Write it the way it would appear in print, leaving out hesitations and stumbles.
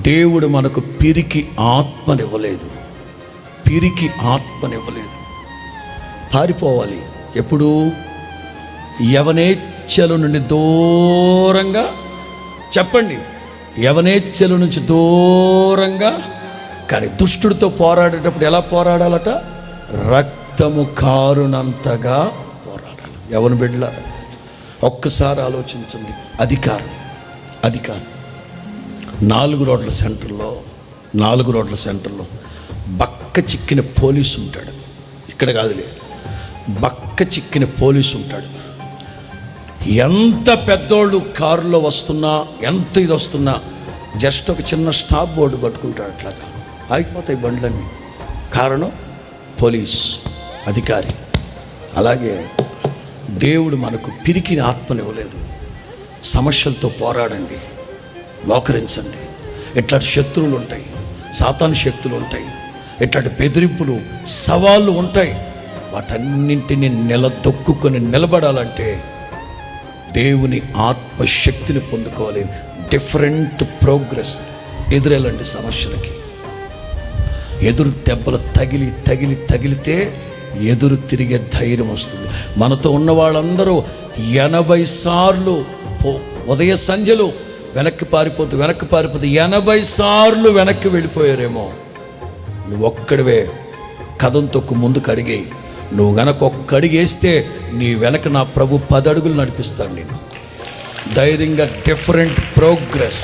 దేవుడు మనకు పిరికి ఆత్మనివ్వలేదు. పిరికి ఆత్మనివ్వలేదు. పారిపోవాలి. ఎప్పుడు? యవనేచ్ఛల నుండి దూరంగా, చెప్పండి, యవనేచ్ఛల నుంచి దూరంగా. కానీ దుష్టుడితో పోరాడేటప్పుడు ఎలా పోరాడాలట? రక్తము కారునంతగా పోరాడాలి. యవన బిడ్డలారా, ఒక్కసారి ఆలోచించండి. అధికారం 4 రోడ్ల సెంటర్లో బక్క చిక్కిన పోలీసు ఉంటాడు. ఇక్కడ కాదులే, బక్క చిక్కిన పోలీసు ఉంటాడు. ఎంత పెద్దోళ్ళు కారులో వస్తున్నా, ఎంత ఇది వస్తున్నా, జస్ట్ ఒక చిన్న స్టాప్ బోర్డు పట్టుకుంటాడు. అట్లాగా ఆగిపోతాయి బండ్లన్నీ. కారణం పోలీస్ అధికారి. అలాగే దేవుడు మనకు పిరికిన ఆత్మనివ్వలేదు. సమస్యలతో పోరాడండి, మోకరించండి. ఇట్లాంటి శత్రువులు ఉంటాయి, సాతాను శక్తులు ఉంటాయి, ఇట్లాంటి బెదిరింపులు, సవాళ్ళు ఉంటాయి. వాటన్నింటినీ నిలదొక్కుని నిలబడాలంటే దేవుని ఆత్మశక్తిని పొందుకోవాలి. Different progress. ఎదురెళ్ళండి సమస్యలకి. ఎదురు దెబ్బలు తగిలితే ఎదురు తిరిగే ధైర్యం వస్తుంది. మనతో ఉన్న వాళ్ళందరూ 80 సార్లు ఉదయ సంధ్యలో వెనక్కి పారిపోతూ 80 సార్లు వెనక్కి వెళ్ళిపోయారేమో. నువ్వు ఒక్కడివే కథం తొక్కు ముందుకు అడిగేయి. నువ్వు గనక ఒక్క అడిగేస్తే నీ వెనక నా ప్రభు 10 అడుగులు నడిపిస్తాడు నేను. ధైర్యంగా డిఫరెంట్ ప్రోగ్రెస్.